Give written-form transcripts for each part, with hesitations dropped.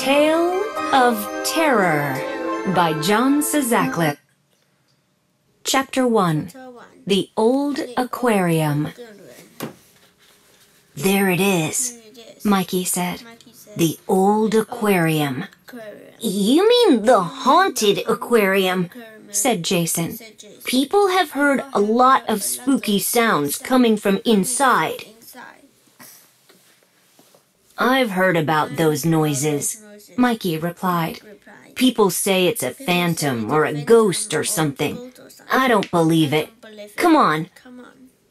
Tale of Terror by John Sazaklik. Chapter 1. The Old Aquarium. There it is, Mikey said. The old aquarium. You mean the haunted aquarium, said Jason. People have heard a lot of spooky sounds coming from inside. I've heard about those noises, Mikey replied. People say it's a phantom or a ghost or something. I don't believe it. Come on.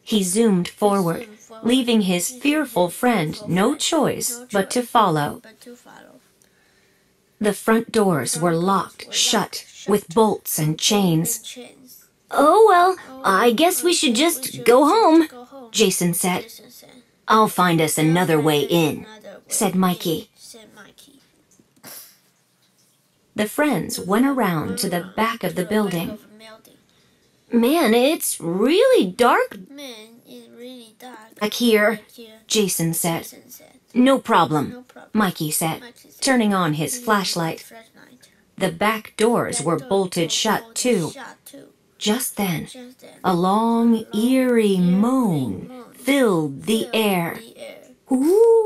He zoomed forward, leaving his fearful friend no choice but to follow. The front doors were locked shut with bolts and chains. Oh, well, I guess we should just go home, Jason said. I'll find us another way in, said Mikey. The friends went around to the back of the building. Man, it's really dark back here, Jason said. No problem, Mikey said, turning on his flashlight. The back doors were bolted shut, too. Just then, a long, eerie moan filled the air. Ooh!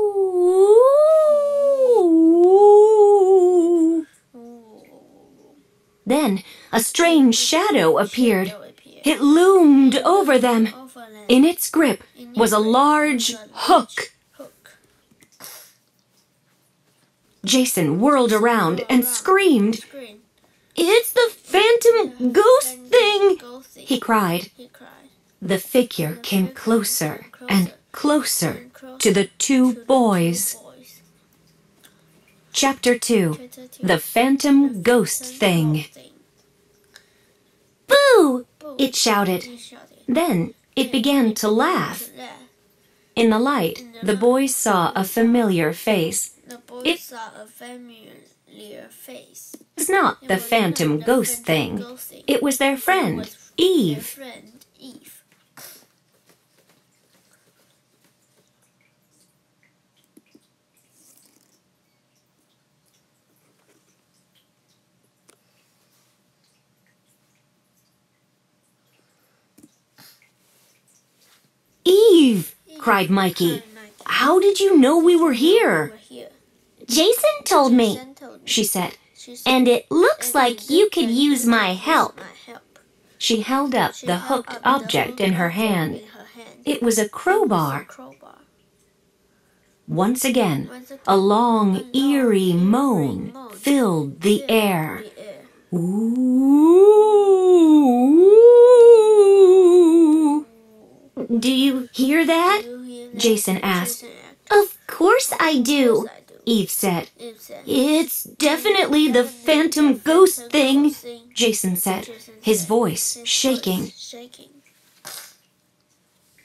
Then a strange shadow appeared. It loomed over them. In its grip was a large hook. Jason whirled around and screamed. It's the phantom ghost thing, he cried. The figure came closer and closer to the two boys. Chapter 2. The Phantom Ghost Thing. Boo! It shouted. Then it began to laugh. In the light, the boys saw a familiar face. It was not the phantom ghost thing. It was their friend, Eve. Eve, cried Mikey. How did you know we were here? Jason told me, she said, and it looks like you could use my help. She held up the hooked object in her hand. It was a crowbar. Once again, a long, eerie moan filled the air. Ooh! Do you hear that? Jason asked. Of course I do, Eve said. It's definitely the phantom ghost thing, Jason said, his voice shaking.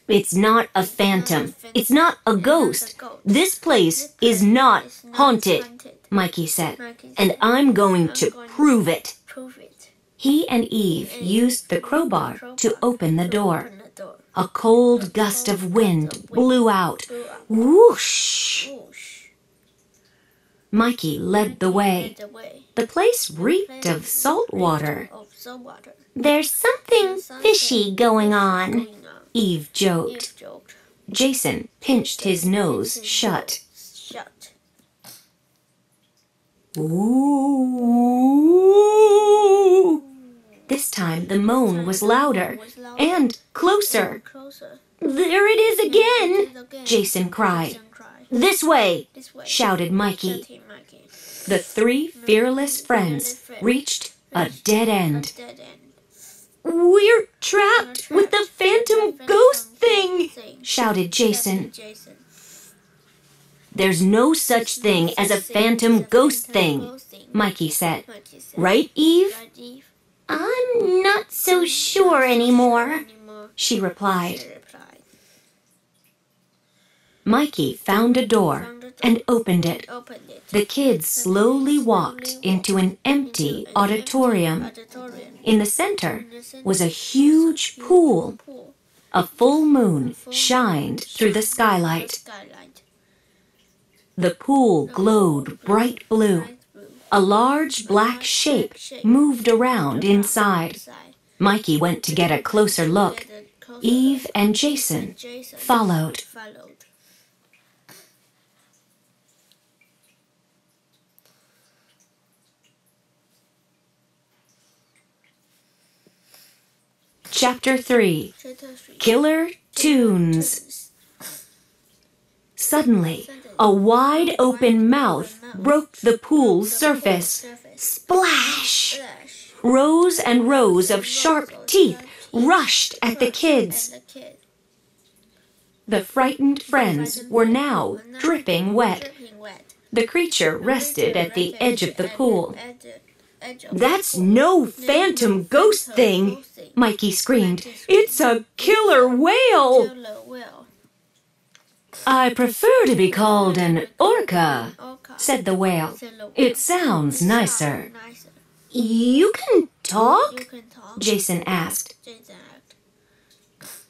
It's not a phantom. It's not a ghost. This place is not haunted, Mikey said, and I'm going to prove it. He and Eve used the crowbar to open the door. A cold gust of wind blew out. Whoosh! Mikey led the way. The place reeked of salt water. There's something fishy going on, Eve joked. Jason pinched his nose shut. Ooh! This time the moan was louder and closer. There it is again, Jason cried. This way, shouted Mikey. The three fearless friends reached a dead end. We're trapped with the phantom ghost thing, shouted Jason. There's no such thing as a phantom ghost thing, Mikey said. Right, Eve? I'm not so sure anymore, she replied. Mikey found a door and opened it. The kids slowly walked into an empty auditorium. In the center was a huge pool. A full moon shined through the skylight. The pool glowed bright blue. A large black shape moved around inside. Mikey went to get a closer look. Eve and Jason followed. Chapter 3. Killer Tunes. Suddenly, a wide-open mouth broke the pool's surface. Splash! Rows and rows of sharp teeth rushed at the kids. The frightened friends were now dripping wet. The creature rested at the edge of the pool. "That's no phantom ghost thing," Mikey screamed. "It's a killer whale." "I prefer to be called an orca," said the whale. "It sounds nicer." "You can talk?" Jason asked.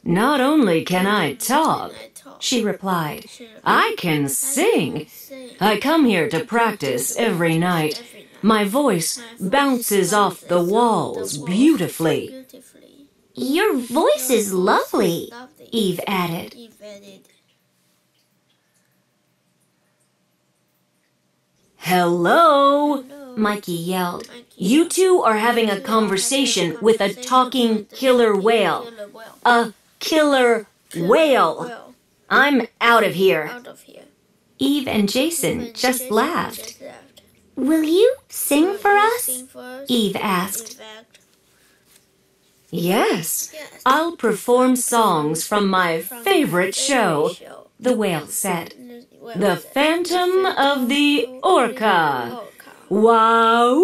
"Not only can I talk," she replied, "I can sing. I come here to practice every night. My voice bounces off the walls beautifully." "Your voice is lovely," Eve added. "Hello," Mikey yelled. "You two are having a conversation with a talking killer whale. A killer whale. I'm out of here." Eve and Jason just laughed. "Will you sing for us?" Eve asked. "Yes, I'll perform songs from my favorite show," the whale said. "The Phantom of the Orca. Wow!"